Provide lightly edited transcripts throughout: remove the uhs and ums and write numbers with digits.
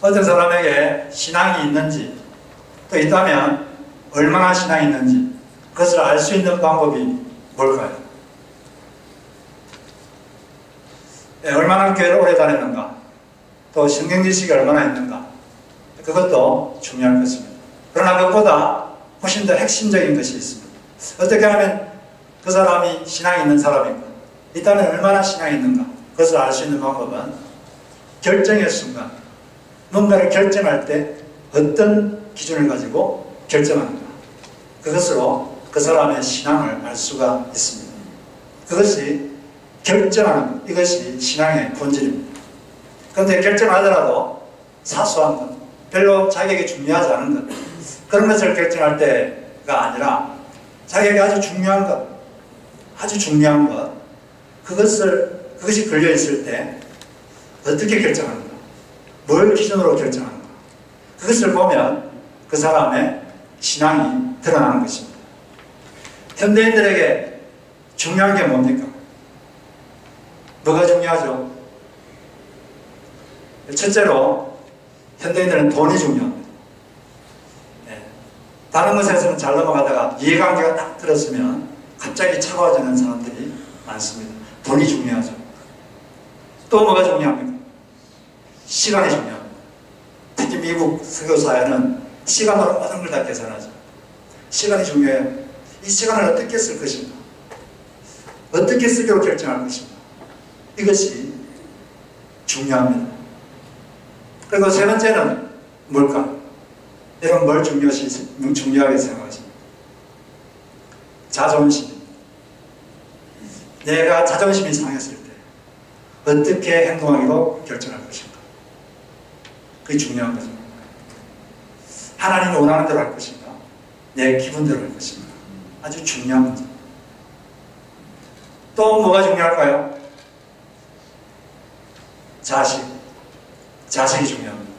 어떤 사람에게 신앙이 있는지, 또 있다면 얼마나 신앙이 있는지 그것을 알 수 있는 방법이 뭘까요? 얼마나 교회를 오래 다녔는가, 또 성경 지식이 얼마나 있는가, 그것도 중요할 것입니다. 그러나 그것보다 훨씬 더 핵심적인 것이 있습니다. 어떻게 하면 그 사람이 신앙이 있는 사람인가, 있다면 얼마나 신앙이 있는가, 그것을 알 수 있는 방법은 결정의 순간, 뭔가를 결정할 때 어떤 기준을 가지고 결정하는가, 그것으로 그 사람의 신앙을 알 수가 있습니다. 그것이 결정하는 것, 이것이 신앙의 본질입니다. 그런데 결정하더라도 사소한 것, 별로 자격이 중요하지 않은 것, 그런 것을 결정할 때가 아니라 자격이 아주 중요한 것, 그것이 걸려있을 때 어떻게 결정하는가, 뭘 기준으로 결정하는가, 그것을 보면 그 사람의 신앙이 드러나는 것입니다. 현대인들에게 중요한 게 뭡니까? 뭐가 중요하죠? 첫째로 현대인들은 돈이 중요합니다. 다른 것에서는 잘 넘어가다가 이해관계가 딱 들었으면 갑자기 차가워지는 사람들이 많습니다. 돈이 중요하죠. 또 뭐가 중요합니까? 시간이 중요합니다. 특히 미국 선교사회는 시간으로 모든 걸 다 계산하죠. 시간이 중요해요. 이 시간을 어떻게 쓸 것인가, 어떻게 쓰기로 결정할 것인가, 이것이 중요합니다. 그리고 세 번째는 뭘까? 여러분 뭘 중요하게 생각하십니까? 자존심. 내가 자존심이 상했을 때 어떻게 행동하기로 결정할 것인가, 그게 중요한 거죠. 하나님이 원하는 대로 할 것인가, 내 기분대로 할 것인가, 아주 중요한 거죠. 또 뭐가 중요할까요? 자식이 중요합니다.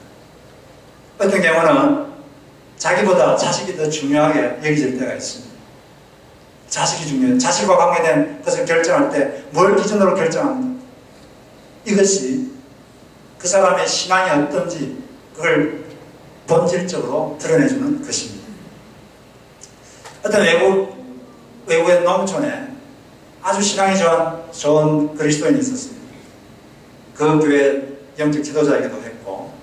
어떤 경우는 자기보다 자식이 더 중요하게 여겨질 때가 있습니다. 자식이 중요해요. 자식과 관계된 것을 결정할 때 뭘 기준으로 결정합니다. 이것이 그 사람의 신앙이 어떤지 그걸 본질적으로 드러내주는 것입니다. 어떤 외국의 농촌에 아주 신앙이 좋은 그리스도인이 있었습니다. 그 교회 영적 지도자이기도 했고,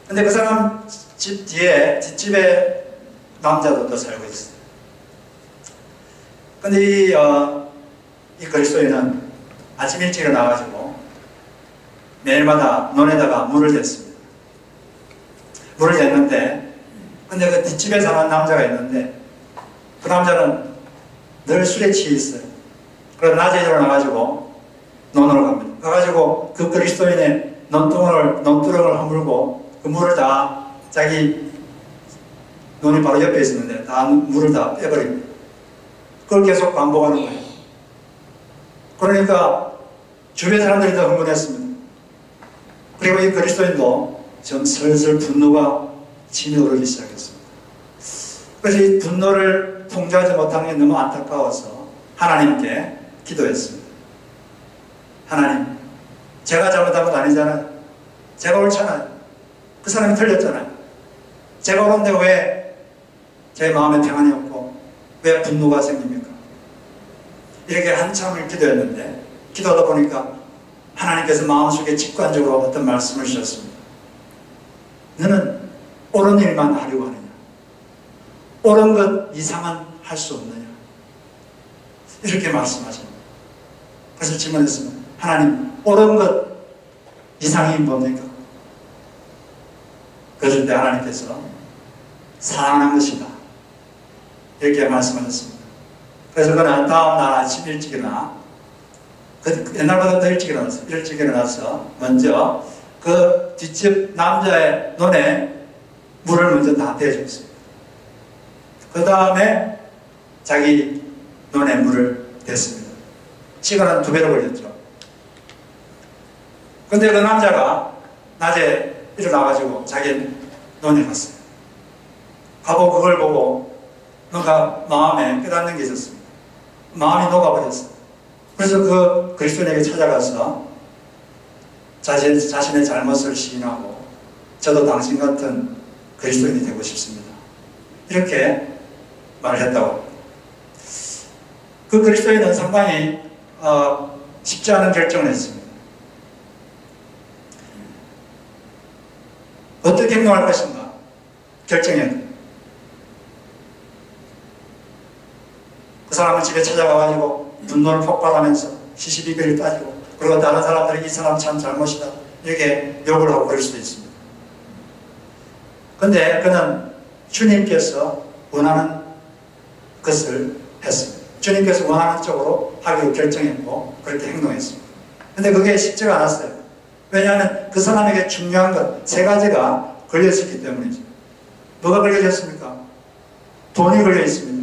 근데 그 사람 집 뒤에 뒷집에 남자도 또 살고 있어요. 근데 이 그리스도인은 아침 일찍 일어나가지고 매일마다 논에다가 물을 댔습니다. 물을 댔는데, 근데 그 뒷집에 사는 남자가 있는데 그 남자는 늘 술에 취해 있어요. 그래서 낮에 일어나가지고 논으로 갑니다. 가가지고 그 그리스도인의 논두렁을 허물고 그 물을 다, 자기 논이 바로 옆에 있었는데 다 물을 다 빼버립니다. 그걸 계속 반복하는 거예요. 그러니까 주변 사람들이 더 흥분했습니다. 그리고 이 그리스도인도 좀 슬슬 분노가 치밀어오르기 시작했습니다. 그래서 이 분노를 통제하지 못하는 게 너무 안타까워서 하나님께 기도했습니다. 하나님, 제가 잘못한 건 아니잖아요. 제가 옳잖아요. 그 사람이 틀렸잖아요. 제가 옳은데 왜 제 마음에 평안이 없고 왜 분노가 생깁니까? 이렇게 한참을 기도했는데, 기도하다 보니까 하나님께서 마음속에 직관적으로 어떤 말씀을 주셨습니다. 너는 옳은 일만 하려고 하느냐? 옳은 것 이상은 할 수 없느냐? 이렇게 말씀하십니다. 그래서 질문했습니다. 하나님, 옳은 것 이상이 뭡니까? 그럴 때 하나님께서 사랑하는 것이다, 이렇게 말씀하셨습니다. 그래서 그는 다음날 아침 일찍 일어나, 옛날보다 더 일찍 일어나서 먼저 그 뒷집 남자의 논에 물을 먼저 다 대줬습니다. 그 다음에 자기 논에 물을 댔습니다. 시간은 2배로 걸렸죠. 근데 그 남자가 낮에 일어나가지고 자기 논에 갔어요. 가보고 그걸 보고 뭔가 마음에 깨닫는 게 있었습니다. 마음이 녹아버렸어요. 그래서 그 그리스도인에게 찾아가서 자신의 잘못을 시인하고 저도 당신 같은 그리스도인이 되고 싶습니다. 이렇게 말을 했다고 합니다. 그 그리스도인은 상당히 쉽지 않은 결정을 했습니다. 어떻게 행동할 것인가 결정해야 됩니다. 그 사람은 집에 찾아가가지고 분노를 폭발하면서 시시비비를 따지고, 그리고 다른 사람들이 이 사람 참 잘못이다 이렇게 욕을 하고 그럴 수도 있습니다. 근데 그는 주님께서 원하는 것을 했습니다. 주님께서 원하는 쪽으로 하기로 결정했고 그렇게 행동했습니다. 근데 그게 쉽지가 않았어요. 왜냐하면 그 사람에게 중요한 것 세 가지가 걸려있었기 때문이죠. 뭐가 걸려있습니까? 돈이 걸려있습니다.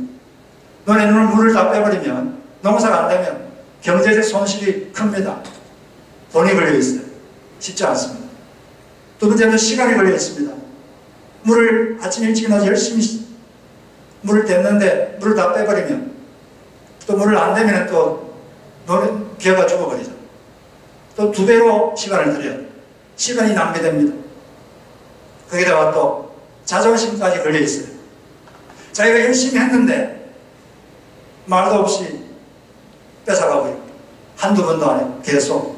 눈에 물을 다 빼버리면, 농사가 안 되면 경제적 손실이 큽니다. 돈이 걸려있어요. 쉽지 않습니다. 두 번째는 시간이 걸려있습니다. 물을 아침 일찍 일어나서 열심히 물을 댔는데 물을 다 빼버리면, 또 물을 안 대면 또 기어가 죽어버리죠. 또 두 배로 시간을 들여요. 시간이 낭비됩니다. 거기다가 또 자존심까지 걸려있어요. 자기가 열심히 했는데 말도 없이 뺏어가고요. 한두 번도 아니고 계속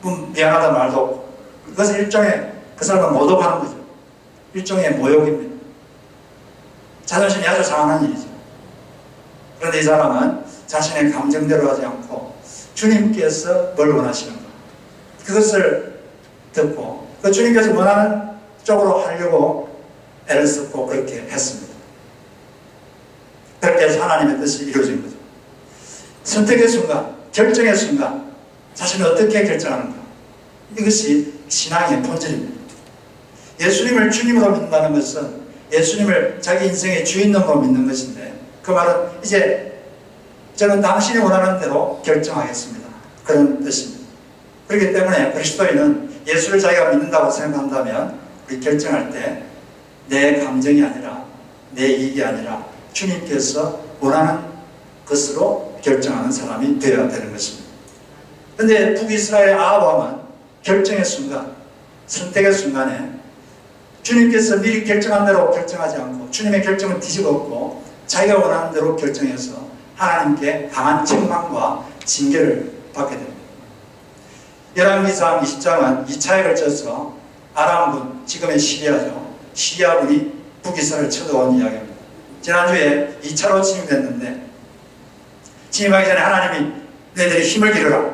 미안하다 말도 없고, 그것은 일종의 그 사람을 모독하는 거죠. 일종의 모욕입니다. 자존심이 아주 상한 일이죠. 그런데 이 사람은 자신의 감정대로 하지 않고 주님께서 뭘 원하시는가 그것을 듣고 그 주님께서 원하는 쪽으로 하려고 애를 쓰고 그렇게 했습니다. 그렇게 해서 하나님의 뜻이 이루어진 거죠. 선택의 순간, 결정의 순간 자신은 어떻게 결정하는가, 이것이 신앙의 본질입니다. 예수님을 주님으로 믿는다는 것은 예수님을 자기 인생의 주인으로 믿는 것인데, 그 말은 이제 저는 당신이 원하는 대로 결정하겠습니다, 그런 뜻입니다. 그렇기 때문에 그리스도인은 예수를 자기가 믿는다고 생각한다면 우리 결정할 때 내 감정이 아니라 내 이익이 아니라 주님께서 원하는 것으로 결정하는 사람이 되어야 되는 것입니다. 그런데 북이스라엘 아합 왕은 결정의 순간, 선택의 순간에 주님께서 미리 결정한 대로 결정하지 않고 주님의 결정을 뒤집었고 자기가 원하는 대로 결정해서 하나님께 강한 책망과 징계를 받게 됩니다. 열왕기상 20장은 2차에 걸쳐서 아람군, 지금의 시리아죠. 시리아군이 북이스라엘을 쳐들어온 이야기입니다. 지난주에 2차로 침입했는데, 침입하기 전에 하나님이 너희들이 힘을 기르라,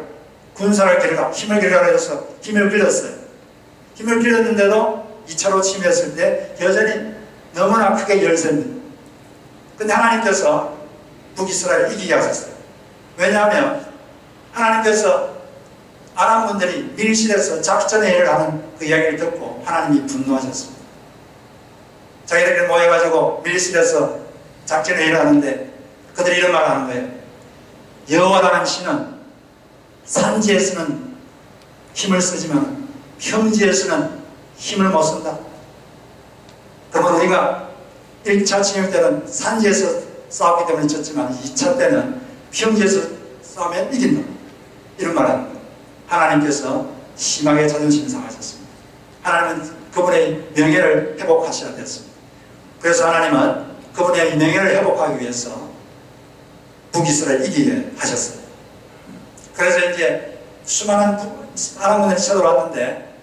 군사를 기르라, 힘을 기르라 해서 힘을 길렀어요. 힘을 길렀는데도 2차로 침입했을 때 여전히 너무나 크게 열세입니다. 근데 하나님께서 북이스라엘을 이기게 하셨어요. 왜냐하면 하나님께서 아람군들이 밀실에서 작전의 일을 하는 그 이야기를 듣고 하나님이 분노하셨습니다. 자기들끼리 모여가지고 밀실에서 작전의 일을 하는데 그들이 이런 말을 하는 거예요. 여호와라는 신은 산지에서는 힘을 쓰지만 평지에서는 힘을 못 쓴다. 그러면 우리가 1차 침입 때는 산지에서 싸웠기 때문에 졌지만 2차 때는 평지에서 싸우면 이긴다. 이런 말을 합니다. 하나님께서 심하게 자존심 상하셨습니다. 하나님은 그분의 명예를 회복하셔야 됐습니다. 그래서 하나님은 그분의 명예를 회복하기 위해서 북이스라엘 이기게 하셨어요. 그래서 이제 수많은 아람군들이 쳐들어왔는데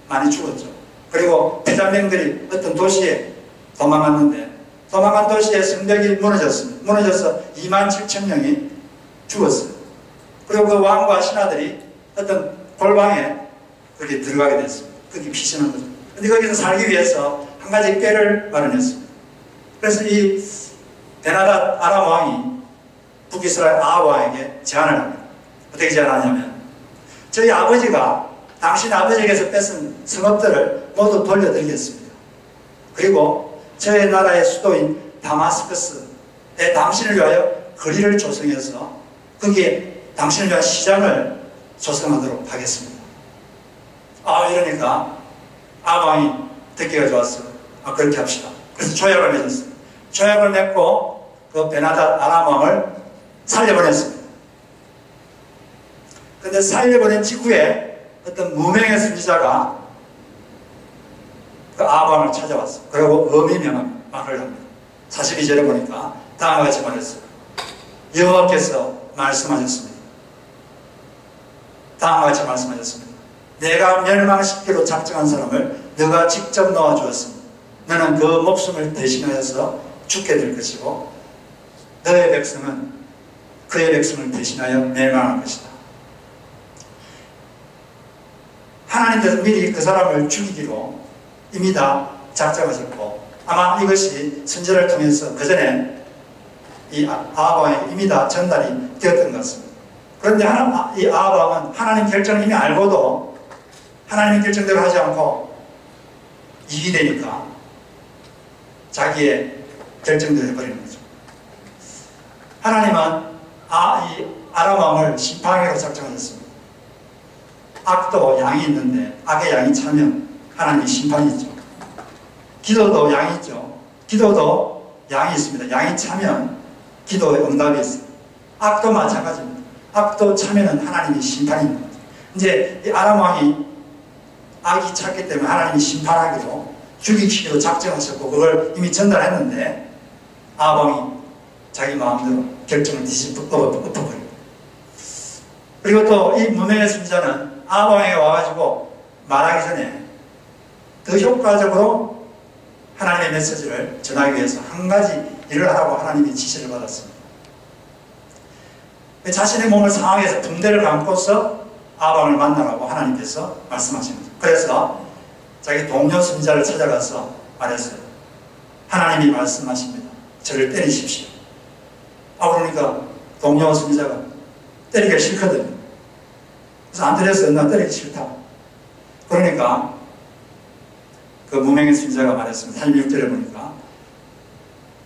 많이 죽었죠. 그리고 패잔병들이 어떤 도시에 도망갔는데 도망간 도시의 성벽이 무너졌습니다. 무너져서 27,000명이 죽었어요. 그리고 그 왕과 신하들이 어떤 골방에 그렇게 들어가게 됐습니다. 거기 피신한 거죠. 근데 거기서 살기 위해서 한 가지 꾀를 마련했습니다. 그래서 이 베나닷 아람 왕이 북이스라엘 아합 왕에게 제안을 합니다. 어떻게 제안하냐면, 저희 아버지가 당신 아버지에게서 뺏은 성읍들을 모두 돌려드리겠습니다. 그리고 저희 나라의 수도인 다마스커스에 당신을 위하여 거리를 조성해서 거기에 당신을 위한 시장을 조성하도록 하겠습니다. 이러니까 아합 왕이 듣기가 좋았어요. 그렇게 합시다. 그래서 조약을 맺었어요. 조약을 맺고 그 베나닷 아람 왕을 살려보냈습니다. 근데 살려보낸 직후에 어떤 무명의 선지자가 그 아방을 찾아왔어. 그리고 어미명한 말을 합니다. 42절에 보니까 다음과 같이 말했어요. 여호와께서 말씀하셨습니다. 다음과 같이 말씀하셨습니다. 내가 멸망시키기로 작정한 사람을 너가 직접 놓아주었습니다. 너는 그 목숨을 대신하여서 죽게 될 것이고 너의 백성은 그의 백성을 대신하여 멸망할 것이다. 하나님께서 미리 그 사람을 죽이기로 이미 다 작정하셨고 아마 이것이 선지자를 통해서 그 전에 이 아합왕에 이미 다 전달이 되었던 것 같습니다. 그런데 이 아합왕은 하나님 결정을 이미 알고도 하나님의 결정대로 하지 않고 이익이 되니까 자기의 결정대로 해버리는 거죠. 하나님은 이 아람 왕을 심판하기로 작정하셨습니다. 악도 양이 있는데 악의 양이 차면 하나님의 심판이 있죠. 기도도 양이 있죠. 기도도 양이 있습니다. 양이 차면 기도의 응답이 있어요. 악도 마찬가지입니다. 악도 차면은 하나님의 심판이 있는 거죠. 이제 이 아람 왕이 악이 찼기 때문에 하나님이 심판하기로 죽이기로 작정하셨고 그걸 이미 전달했는데 아합 왕이 자기 마음대로 결정을 엎어버립니다. 그리고 또 이 무명의 선지자는 아합 왕에게 와가지고 말하기 전에 더 효과적으로 하나님의 메시지를 전하기 위해서 한 가지 일을 하라고 하나님이 지시를 받았습니다. 자신의 몸을 상황에서 붕대를 감고서 아합 왕을 만나라고 하나님께서 말씀하십니다. 그래서 자기 동료 선지자를 찾아가서 말했어요. 하나님이 말씀하십니다. 저를 때리십시오. 그러니까 동료 선지자가 때리기가 싫거든요. 그래서 안 때렸어요. 나 때리기 싫다. 그러니까 그 무명의 선지자가 말했습니다. 36절에 보니까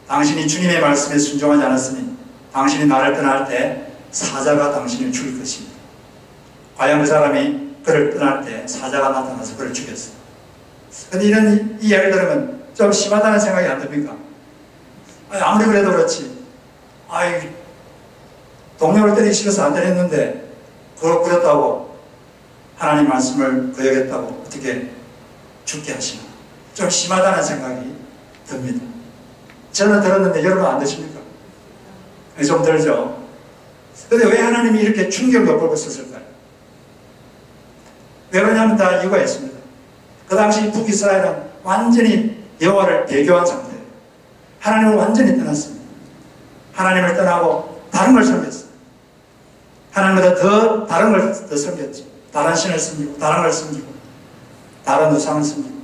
당신이 주님의 말씀에 순종하지 않았으니 당신이 나를 떠날 때 사자가 당신을 죽일 것입니다. 과연 그 사람이 그를 떠날 때 사자가 나타나서 그를 죽였어요. 그런데 이런 이야기를 들으면 좀 심하다는 생각이 안 듭니까? 아무리 그래도 그렇지. 동료를 때리기 싫어서 안 때렸는데 그걸 그랬다고 하나님 말씀을 거역했다고 어떻게 죽게 하시나. 좀 심하다는 생각이 듭니다. 저는 들었는데 여러분 안 드십니까? 좀 들죠. 그런데 왜 하나님이 이렇게 충격을 엿보고 썼을까요? 왜 그러냐면 다 이유가 있습니다. 그 당시 북이스라엘은 완전히 여호와를 배교한 상태예요. 하나님을 완전히 떠났습니다. 하나님을 떠나고 다른 걸 섬겼어요. 하나님보다 더 다른 걸 더 섬겼죠. 다른 신을 섬기고 다른 걸 섬기고 다른 우상을 섬기고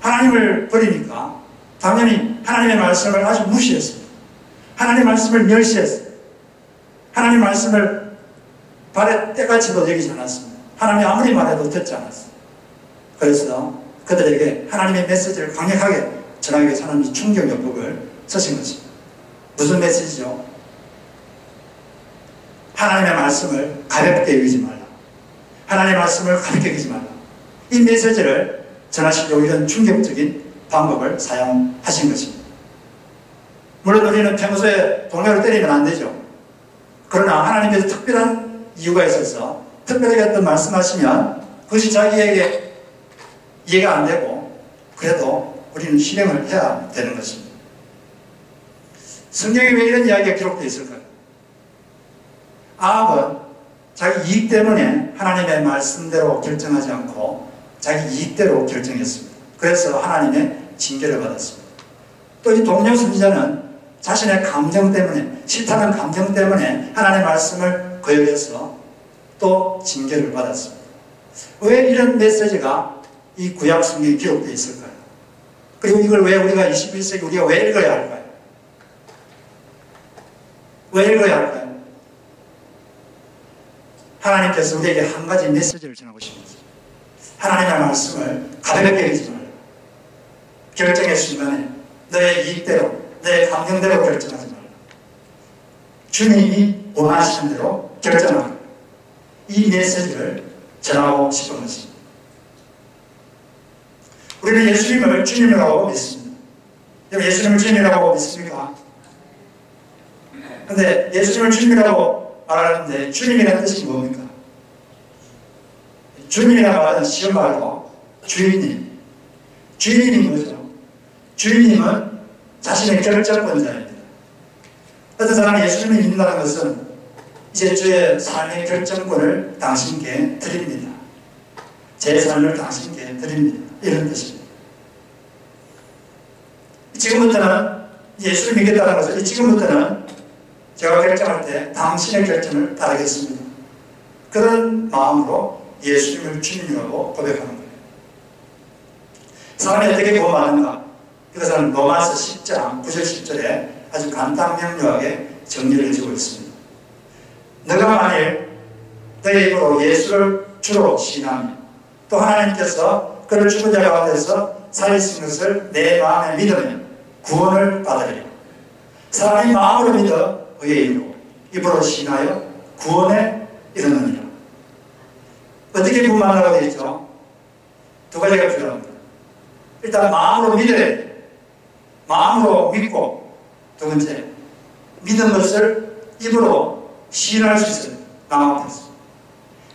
하나님을 버리니까 당연히 하나님의 말씀을 아주 무시했습니다. 하나님의 말씀을 멸시했어요. 하나님의 말씀을 발에 때까지도 여기지 않았습니다. 하나님이 아무리 말해도 듣지 않았어요. 그래서 그들에게 하나님의 메시지를 강력하게 전하기 위해서 하나님이 충격요법을 쓰신 것입니다. 무슨 메시지죠? 하나님의 말씀을 가볍게 여기지 말라. 하나님의 말씀을 가볍게 여기지 말라. 이 메시지를 전하시려고 이런 충격적인 방법을 사용하신 것입니다. 물론 우리는 평소에 동료를 때리면 안 되죠. 그러나 하나님께서 특별한 이유가 있어서 특별하게 어떤 말씀하시면 그것이 자기에게 이해가 안 되고 그래도 우리는 실행을 해야 되는 것입니다. 성경에 왜 이런 이야기가 기록되어 있을까요? 아합은 자기 이익 때문에 하나님의 말씀대로 결정하지 않고 자기 이익대로 결정했습니다. 그래서 하나님의 징계를 받았습니다. 또 이 동료 선지자는 자신의 감정 때문에 싫다는 감정 때문에 하나님의 말씀을 거역해서 또 징계를 받았습니다. 왜 이런 메시지가 이 구약 성경에 기록되어 있을까요? 그리고 이걸 왜 우리가 21세기 우리가 왜 읽어야 할까요? 왜 읽어야 할까요? 하나님께서 우리에게 한 가지 메시지를 전하고 싶습니다. 하나님의 말씀을 가볍게 여기지 말라. 결정의 순간에 너의 이익대로 너의 감정대로 결정하지 말라. 주님이 원하시는 대로 결정하라. 이 메시지를 전하고 싶은 것입니다. 우리는 예수님을 주님이라고 믿습니다. 예수님을 주님이라고 믿습니까? 그런데 예수님을 주님이라고 말하는데 주님이라는 뜻이 뭡니까? 주님이라고 하는 시험 말고 주인님. 주인님이 뭐죠? 주인님은 자신의 결정권자입니다. 어떤 사람이 예수님을 믿는다는 것은 이제 주의 삶의 결정권을 당신께 드립니다. 제 삶을 당신께 드립니다. 이런 뜻입니다. 지금부터는 예수를 믿겠다는 것을 지금부터는 제가 결정할 때 당신의 결정을 따르겠습니다. 그런 마음으로 예수님을 주님이라고 고백하는 거예요. 사람이 어떻게 구원받는가? 이것은 로마서 10장 9절 10절에 아주 간단 명료하게 정리를 해주고 있습니다. 너가 만일 너의 입으로 예수를 주로 시인하며 또 하나님께서 그를 죽은 자 가운데서 살리신 것을 내 마음에 믿으면 구원을 받으리라. 사람이 마음으로 믿어 의에 이르고 입으로 시인하여 구원에 이르느니라. 어떻게 구원받는다고 되어 있죠? 두 가지가 필요합니다. 일단 마음으로 믿어야 돼요. 마음으로 믿고, 두 번째 믿은 것을 입으로 시인할 수 있어요. 마음 앞에서.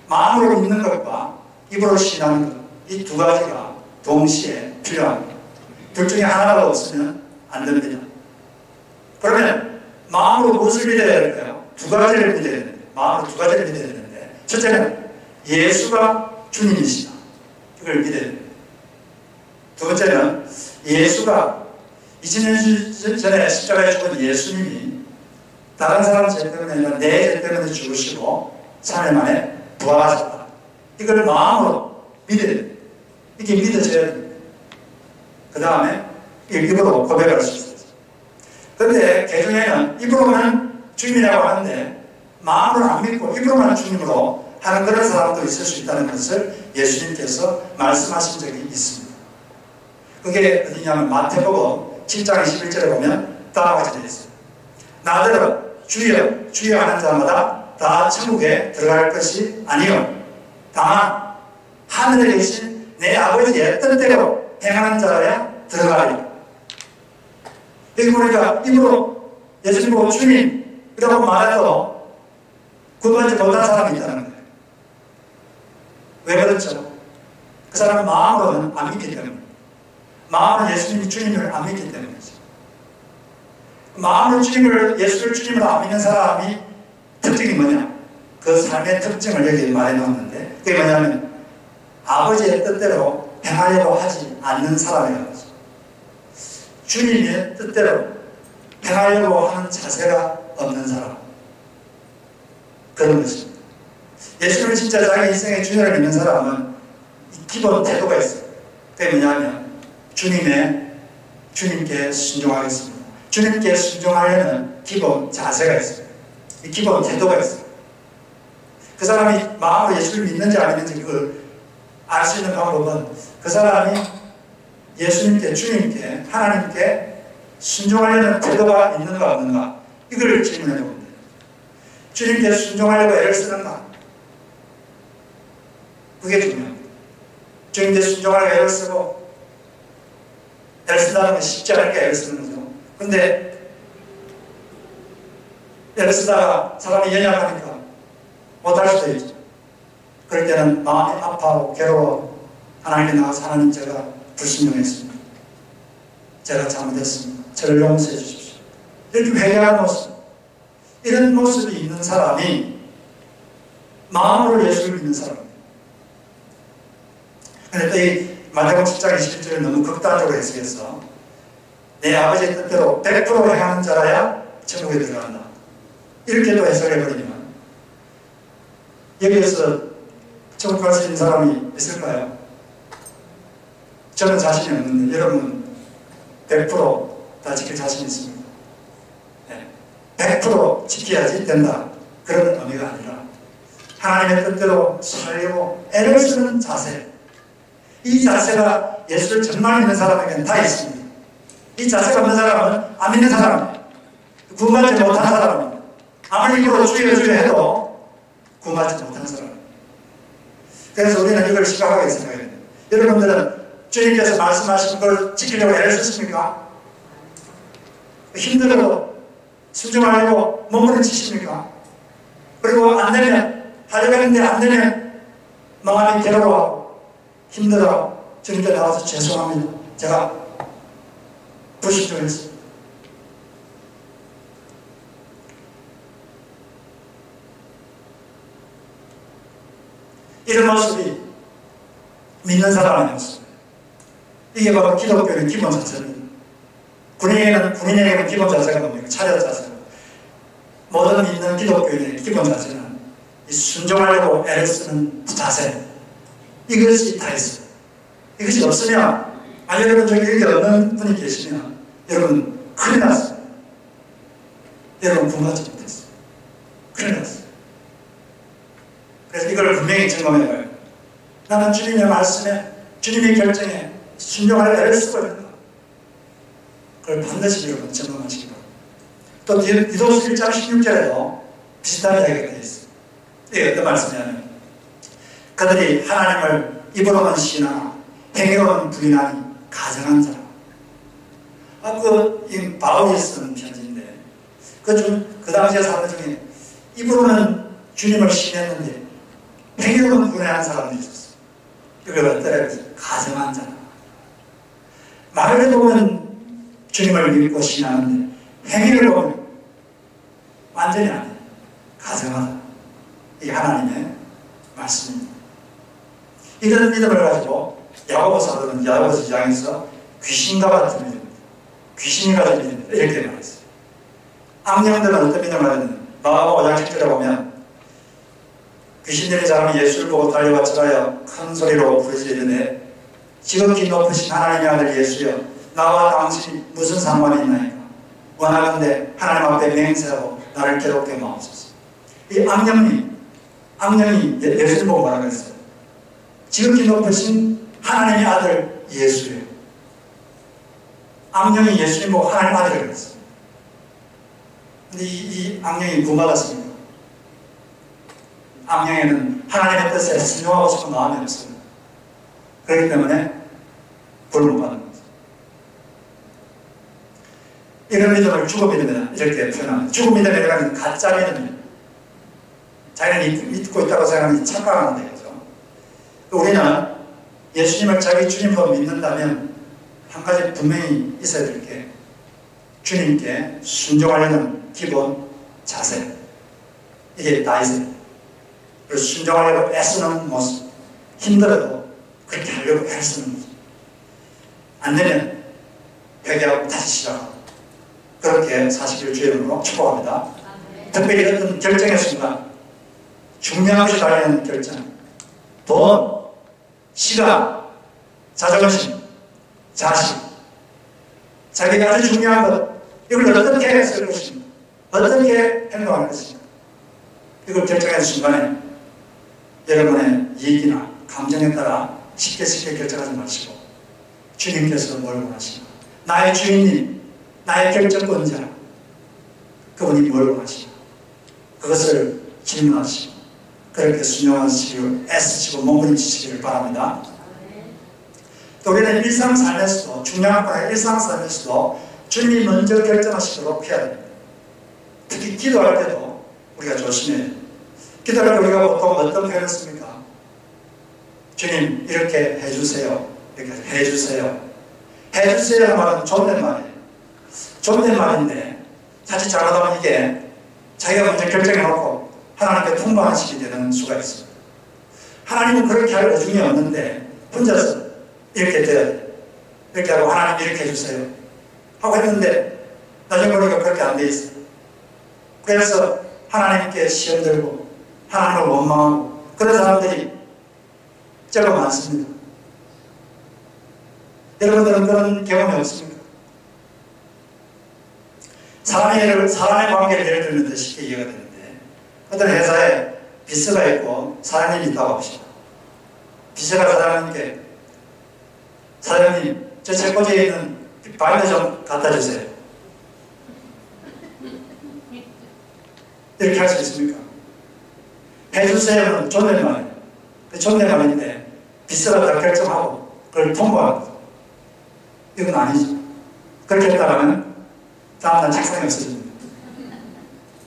마음으로 믿는 것과 입으로 시인하는 것, 이 두 가지가 동시에 필요합니다. 둘 중에 하나가 없으면 안 됩니다. 그러면 마음으로 무엇을 믿어야 될까요? 두 가지를 믿어야 되는데, 마음으로 두 가지를 믿어야 되는데, 첫째는 예수가 주님이시다. 이걸 믿어야 됩니다. 두 번째는 예수가 2000년 전에 십자가에 죽은 예수님이 다른 사람 죄 때문에 아니라 내 죄 때문에 죽으시고 3일 만에 부활하셨다. 이걸 마음으로 믿어야 됩니다. 이게 믿어져야 됩니다. 그 다음에 입으로 고백할 수 있어요. 그런데 개중에는 입으로만 주님이라고 하는데 마음으로 안 믿고 입으로만 주님으로 하는 그런 사람도 있을 수 있다는 것을 예수님께서 말씀하신 적이 있습니다. 그게 어디냐면 마태복음 7장 21절에 보면 다음과 같이 되어 있어요. 나더러 주여 주여 하는 자마다 다 천국에 들어갈 것이 아니요 다만 하늘에 계신 내 아버지의 뜻대로 행하는 자라야 들어가리라. 여기 보니까 입으로 예수님 보고 주님이라고 말해도 구원받지 못한 사람이 있다는 거예요. 왜 그렇죠? 그 사람은 마음으로는 안 믿기 때문에, 마음은 예수님이 주님을 안 믿기 때문이죠. 마음으로 주님을, 예수를 주님으로 안 믿는 사람이 특징이 뭐냐? 그 삶의 특징을 여기 말해 놓았는데, 그게 뭐냐면 아버지의 뜻대로 행하려고 하지 않는 사람이라는 거죠. 주님의 뜻대로 행하려고 하는 자세가 없는 사람, 그런 것입니다. 예수를 진짜 자기 인생의 주님을 믿는 사람은 기본 태도가 있어요. 그게 뭐냐면 주님께 순종하겠습니다. 주님께 순종하려는 기본 자세가 있어요. 이 기본 태도가 있어요. 그 사람이 마음으로 예수를 믿는지 안 믿는지 그걸 알 수 있는 방법은 그 사람이 예수님께, 주님께, 하나님께 순종하려는 태도가 있는가 없는가, 이걸 질문해 보면 돼요. 주님께 순종하려고 애를 쓰는가? 그게 중요합니다. 주님께 순종하려고 애를 쓰고, 애를 쓴다는 건 쉽지 않으니까 애를 쓰는 거죠. 근데 애를 쓰다가 사람이 연약하니까 못할 수도 있죠. 그럴 때는 마음이 아파하고 괴로워 하나님께 나가서 하나님, 제가 불순종했습니다. 제가 잘못했습니다. 저를 용서해 주십시오. 이렇게 회개하는 모습, 이런 모습이 있는 사람이 마음으로 예수를 믿는 사람입니다. 그런데 또 이 마태복음 10장 21절을 너무 극단적으로 해석해서 내 아버지의 뜻대로 100% 행하는 자라야 천국에 들어간다, 이렇게 또 해석해버리면 여기에서 천국 갈 수 있는 사람이 있을까요? 저는 자신이 없는데 여러분 100% 지킬 자신 있습니다. 네. 100% 지켜야지 된다, 그런 의미가 아니라 하나님의 뜻대로 살려고 애를 쓰는 자세, 이 자세가 예수를 정말 믿는 사람에게는 다 있습니다. 이 자세가 없는 사람은 안 믿는 사람이에요. 구원받지 못한 사람입니다. 아무리 입으로 주여 주여 해도 구원받지 못한 사람입니다. 그래서 우리는 이걸 심각하게 생각해야 돼요. 여러분들은 주님께서 말씀하신 걸 지키려고 애를 쓰십니까? 힘들어도 순종하려고 몸부림치십니까? 그리고 안 되면, 하려고 했는데 안 되면 마음이 괴로워 힘들어 주님께 나와서 죄송합니다. 제가 불신중했습니다. 이런 모습이 믿는 사람 아니었습니다. 이게 바로 기독교의 기본 자세입니다. 군인에게는 기본 자세가 뭡니까? 차렷 자세. 모든 믿는 기독교인의 기본 자세는 이 순종하려고 애를 쓰는 자세. 이것이 다 있어요. 이것이 없으면, 여러분 중에 여기 없는 분이 계시면 여러분 큰일 났어요. 여러분 군받지 못했어요. 큰일 났어요. 그래서 이걸 분명히 증거해봐요. 나는 주님의 말씀에, 주님의 결정에 순종할 애를 쓰고 있다. 그걸 반드시 여러분 증거하시기 바랍니다. 또 디도서 1장 16절에도 비슷한 이야기가 되어 있습니다. 이게 어떤 말씀이냐면 그들이 하나님을 입으로는 시인하나 행위로는 부인하니 가증한 사람. 이 바울이 쓴 편지인데 그 당시에 사람 중에 입으로는 주님을 시인했는데 행위로는 부인하는 사람들이 있었어요. 이걸 어떠라고 했어요? 가증한 사람. 말을 해보면 주님을 믿고 신하는데 행위를 보면 완전히 아니에요. 가증하다. 이게 하나님의 말씀입니다. 이런 믿음을 가지고 야고보 사도는 야고보서 2장에서 귀신과 같은 믿음입니다. 귀신이 가진 믿음입니다. 이렇게 말했어요. 악령들은 어떤 믿음을 가졌느냐. 마가복음 5장 10절에 보면 귀신들이 자라면 예수를 보고 달려와 절하여 큰 소리로 부르짖으되 지극히 높으신 하나님의 아들 예수여 나와 당신이 무슨 상관이 있나이까. 원하건대 하나님 앞에 맹세하고 나를 괴롭게 마옵소서. 이 악령이 예수를 보고 뭐라고 했어요? 지극히 높으신 하나님의 아들 예수예요. 악령이 예수님 보고 하나님 아들을 그랬어요. 근데 이 악령이 구원받았습니다. 악령에는 하나님의 뜻에 순종하고 싶은 마음이 없습니다. 그렇기 때문에 불을 못 받는 거죠. 이런 믿음을 죽음 믿음이다 이렇게 표현합니다. 죽음 믿음이라는 가짜 믿음입니다. 자기는 믿고 있다고 생각하면 착각하는 거죠. 우리는 예수님을 자기 주님으로 믿는다면 한 가지 분명히 있어야 될 게 주님께 순종하려는 기본 자세. 이게 다 있어요. 그래서 순종하려고 애쓰는 모습. 힘들어도 그렇게 하려고 애쓰는 모습. 안 되면 회개하고 다시 시작하고 그렇게 사시길 주의 이름으로 축복합니다. 특별히 어떤 결정의 순간 중요한 것이 달리는 결정. 돈, 시간, 자존심, 자식, 자기가 아주 중요한 것, 이걸 어떻게 쓸 것인가, 어떻게 행동할 것인가, 이걸 결정하는 순간에 여러분의 이익이나 감정에 따라 쉽게 결정하지 마시고 주님께서 뭘 원하시나, 나의 주인님, 나의 결정권자, 그분이 뭘 원하시나, 그것을 질문하시고 그렇게 순종하시고 애쓰시고 몸부림치시기를 바랍니다. 또 우리는 일상삶에서도 중요한 거는 일상삶에서도 주님이 먼저 결정하시도록 해야 됩니다. 특히 기도할 때도 우리가 조심해야 돼요. 기도할 때 우리가 보통 어떤 표현을 씁니까? 주님 이렇게 해주세요. 이렇게 해주세요. 해주세요라는 말은 존댓말이에요. 존댓말인데 자칫 잘하다 보면 이게 자기가 먼저 결정해놓고 하나님께 통보하시게 되는 수가 있습니다. 하나님은 그렇게 할 의중이 없는데 혼자서 이렇게 돼야 돼요. 이렇게 하고 하나님 이렇게 해주세요 하고 했는데 나중에 보니까 그렇게 안 돼 있어요. 그래서 하나님께 시험 들고 하나님을 원망하고 그런 사람들이 제가 많습니다. 여러분들은 그런 경험이 없습니까? 사람의 관계를 예를 들면 더 쉽게 이해가 되는데 어떤 회사에 비서가 있고 사장님이 있다고 합시다. 비서가 사장님께 사장님 저 책꽂이에 있는 바이너 좀 갖다 주세요. 이렇게 할 수 있습니까? 해주세요는 존댓말이에요. 존댓말인데 비서가 다 결정하고 그걸 통보하는 거죠. 이건 아니죠. 그렇게 했다가는 다음날 책상이 없어집니다.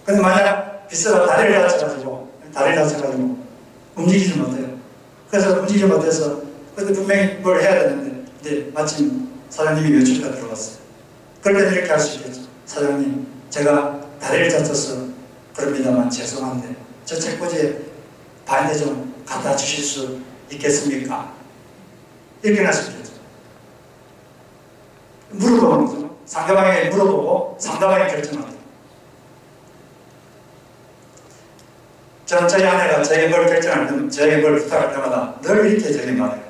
근데 만약 비서가 다리를 다쳐가지고 움직이지 못해요. 그래서 움직이지 못해서 근데 분명히 뭘 해야 되는데 근데 마침 사장님이 며칠가 들어왔어요. 그럴 때는 이렇게 할 수 있겠죠. 사장님, 제가 다리를 다쳐서 그럽니다만 죄송한데 저 책꽂이에 바인드 좀 갖다 주실 수 있겠습니까? 이렇게 할 수 있겠죠. 물어보는 거죠. 상대방에게 물어보고 상대방이 결정합니다. 저는 저희 아내가 저에게 뭘 결정할 때, 저에게 뭘 부탁할 때마다 늘 이렇게 저에게 말해요.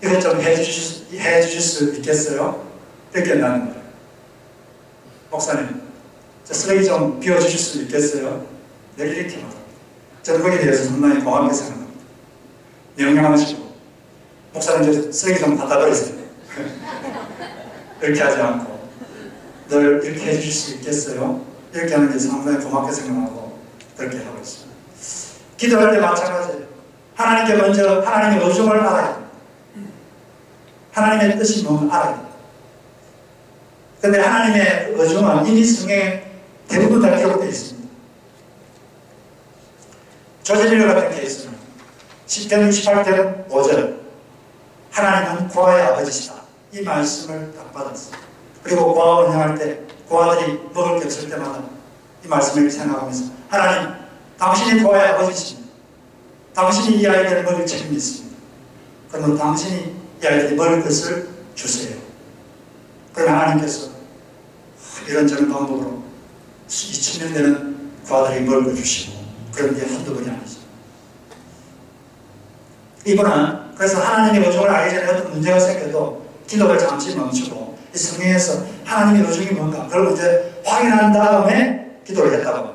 이것 좀 해주실 수 있겠어요? 이렇게 나는 거예요. 목사님, 저 쓰레기 좀 비워주실 수 있겠어요? 늘 이렇게 말합니다. 저는 거기에 대해서 상당히 고맙게 생각합니다. 명령하시고, 목사님 저 쓰레기 좀 갖다 버리세요. 그렇게 하지 않고, 늘 이렇게 해주실 수 있겠어요? 이렇게 하는 게 상당히 고맙게 생각하고, 그렇게 하고 있습니다. 기도할 때 마찬가지예요. 하나님께 먼저 하나님의 의중을 알아야 됩니다. 하나님의 뜻이 뭔가 알아야 됩니다. 그런데 하나님의 의중은 이미 성경에 대부분 다 기록되어 있습니다. 조세일러 같은 케이스는 10편 68편 5절 하나님은 고아의 아버지시다. 이 말씀을 딱 받았어요. 그리고 고아와 운영할 때 고아들이 먹을 게 없을 때마다 이 말씀을 생각하면서 하나님, 당신이 고아의 아버지십니다. 당신이 이 아이들을 먹일 책임이 있습니다. 그러면 당신이 이 아이들이 먹을 것을 주세요. 그러면 하나님께서 이런저런 방법으로 2000명 되는 고아들이 먹을 걸 주시고 그런 게 한두 번이 아니죠. 이분은 그래서 하나님의 의중을 알기 전에 어떤 문제가 생겨도 기도를 잠시 멈추고 이 성경에서 하나님의 의중이 뭔가 그걸 이제 확인한 다음에 기도를 했다고 합니다.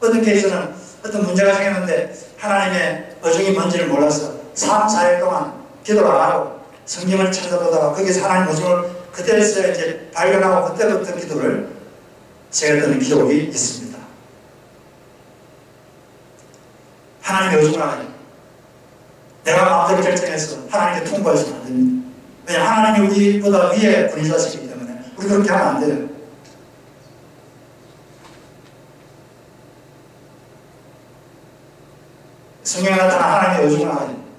어떤 케이스는 어떤 문제가 생겼는데 하나님의 의중이 뭔지를 몰라서 3, 4일 동안 기도를 안 하고 성경을 찾아보다가 거기서 하나님의 의중을 그때서 이제 발견하고 그때부터 기도를 시작했던 기록이 있습니다. 하나님의 의중을 알아야 됩니다. 내가 마음대로 결정해서 하나님께 통보해서는 안 됩니다. 왜냐하면 하나님이 우리보다 위에 권위자시기 때문에 우리 그렇게 하면 안 돼요. 성경에 나타난 하나님의 의중을 알아야 됩니다.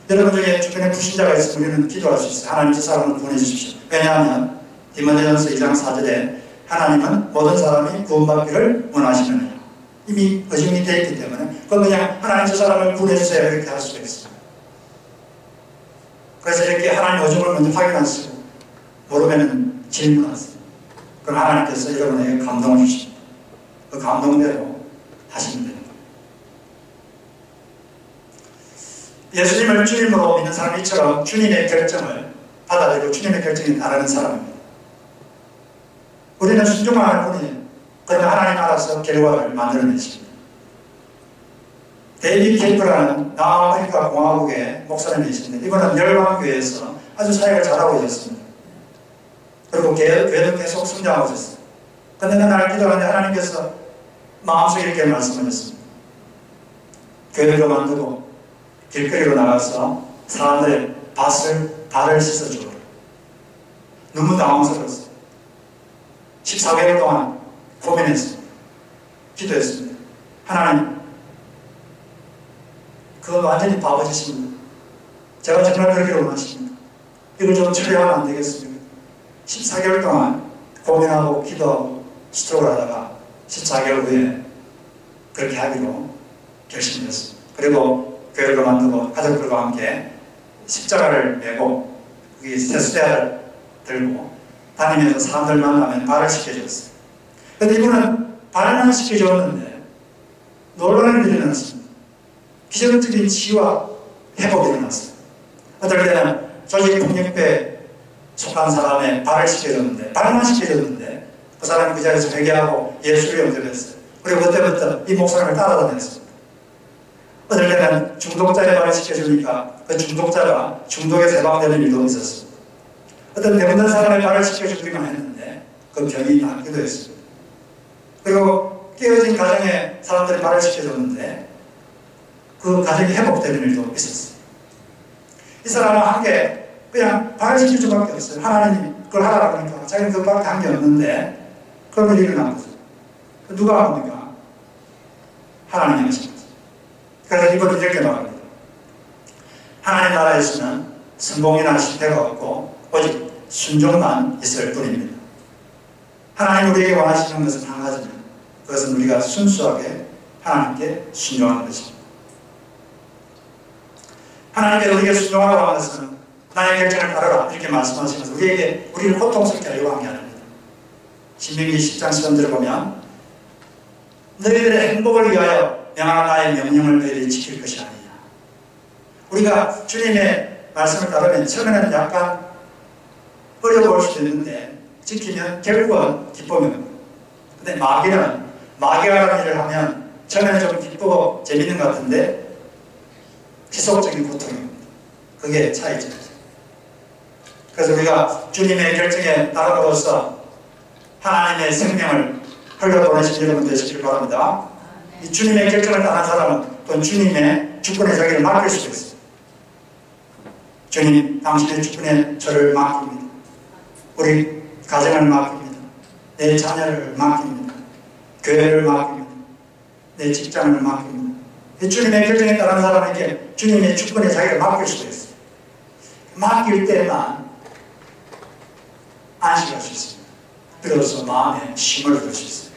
여러분 중에 주변에 불신자가 있으면 우리는 기도할 수 있어요. 하나님 저 사람을 구원해 주십시오. 왜냐하면 디모데전서 2장 4절에 하나님은 모든 사람이 구원받기를 원하시느니라. 이미 의중이 되어 있기 때문에 그건 그냥 하나님 저 사람을 구원해 주세요 이렇게 할 수가 있어요. 그래서 이렇게 하나님의 의중을 먼저 확인하시고 모르면 질문하세요. 그럼 하나님께서 여러분에게 감동을 주십니다. 그 감동대로 하시면 됩니다. 예수님을 주님으로 믿는 사람이처럼 주님의 결정을 받아들이고 주님의 결정에 따르는 사람입니다. 우리는 순종하는 분이에요. 그러면 하나님 알아서 결과를 만들어내십니다. 데이비드 캠프라는 남아프리카 공화국의 목사님이 있습니다. 이분은 열방교회에서 아주 사역을 잘하고 있었습니다. 그리고 교회도 계속 성장하고 있었어요. 그런데 그날 기도하는데 하나님께서 마음속에 이렇게 말씀하셨습니다. 교회를 만들고 길거리로 나가서 사람들의 발을 씻어주고 너무 당황스러웠어요. 14개월 동안 고민했습니다. 기도했습니다. 하나님, 그건 완전히 바보짓입니다. 제가 정말 그렇게 원하십니까? 이걸 좀 처리하면 안 되겠습니까? 14개월 동안 고민하고 기도하고 스트로크를 하다가 14개월 후에 그렇게 하기로 결심했습니다. 그리고 교회를 만들고 가족들과 함께 십자가를 메고 거기 세수대를 들고 다니면서 사람들 만나면 발을 씻겨줬어요. 그런데 이분은 발만 씻겨줬는데 놀라운 일이 일어났습니다. 기적적인 치유와 회복이 일어났어요. 어떨 때는 조직폭력배에 속한 사람의 발을 씻겨줬는데 발만 씻겨줬는데 그 사람이 그 자리에서 회개하고 예수를 영접했어요. 그리고 그때부터 이 목사님을 따라다녔습니다. 어떨 때는 중독자의 발을 씻겨주니까 그 중독자가 중독에 해방되는 일도 있었습니다. 어떤 병든 사람의 발을 씻겨주기만 했는데 그 병이 낫기도 했습니다. 그리고 깨어진 가정에 사람들이 발을 씻겨줬는데 그 가정이 회복되는 일도 있었어요. 이 사람은 한 게 그냥 발을 씻길 수밖에 없어요. 하나님이 그걸 하라고 하니까 자기는 그밖에 한 게 없는데 그런 일이 일어난 거죠. 누가 합니까? 하나님이 하신 거죠. 그래서 이번에 이렇게 말합니다. 하나님 나라에서는 성공이나 실패가 없고 오직 순종만 있을 뿐입니다. 하나님 우리에게 원하시는 것은 한 가지입니다. 그것은 우리가 순수하게 하나님께 순종하는 것입니다. 하나님께 우리에게 순종하라고 하는 것은 나의 결정을 따르라 이렇게 말씀하시면서 우리를 고통스럽게 하려고 한 게 아닙니다. 신명기 10장 10절을 보면 너희들의 행복을 위하여 명한 나의 명령을 너희들이 지킬 것이 아니냐. 우리가 주님의 말씀을 따르면 처음에는 약간 어려울 수도 있는데 지키면 결국은 기쁨입니다. 근데 마귀가 하는 일을 하면 처음에는 좀 기쁘고 재밌는 것 같은데 지속적인 고통입니다. 그게 차이점이죠. 그래서 우리가 주님의 결정에 따름으로써 하나님의 생명을 흘려보내신 여러분 되시길 바랍니다. 이 주님의 결정을 따른 사람은 또 주님의 주권의 자기를 맡길 수도 있어요. 주님, 당신의 주권에 저를 맡깁니다. 우리 가정을 맡깁니다. 내 자녀를 맡깁니다. 교회를 맡깁니다. 내 직장을 맡깁니다. 이 주님의 결정에 따른 사람에게 주님의 주권에 자기를 맡길 수도 있어요. 맡길 때만 안식할 수 있습니다. 비로소 마음에 힘을 얻을 수 있어요.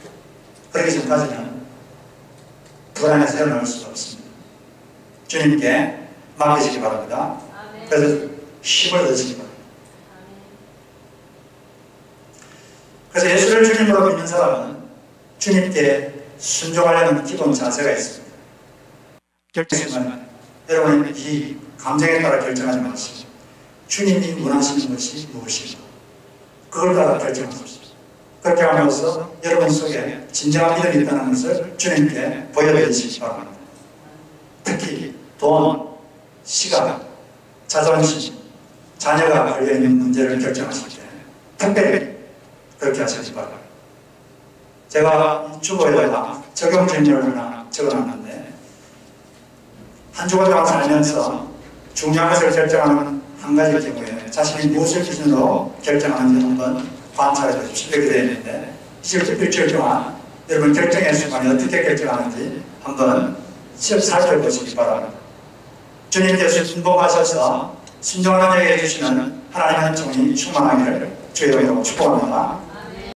그러기 전까지는 불안해서 헤어나올 수가 없습니다. 주님께 맡기시기 바랍니다. 그래서 힘을 얻으시기 바랍니다. 그래서 예수를 주님으로 믿는 사람은 주님께 순종하려는 기본 자세가 있습니다. 결정하지만 여러분은 이 감정에 따라 결정하지 마시고 주님이 원하시는 것이 무엇인가 그걸 따라 결정하십시오. 그렇게 하면서 여러분 속에 진정한 믿음이 있다는 것을 주님께 보여드리시기 바랍니다. 특히 돈, 시간, 자존심, 자녀가 걸려있는 문제를 결정하실 때 특별히 그렇게 하시기 바랍니다. 제가 주보에다가 적용 질문을 하나 적어놨는데 한 주간 동안 살면서 중요한 것을 결정하는 한 가지 경우에 자신이 무엇을 기준으로 결정하는지 한번 관찰해 보십시오. 이렇게 되어 있는데 일주일 동안 여러분 결정의 순간에 어떻게 결정하는지 한번 살펴보시기 바랍니다. 주님께서 순복하셔서 순종하는 자에게 주시는 하나님의 은총이 충만하기를 주의 이름으로 축복합니다.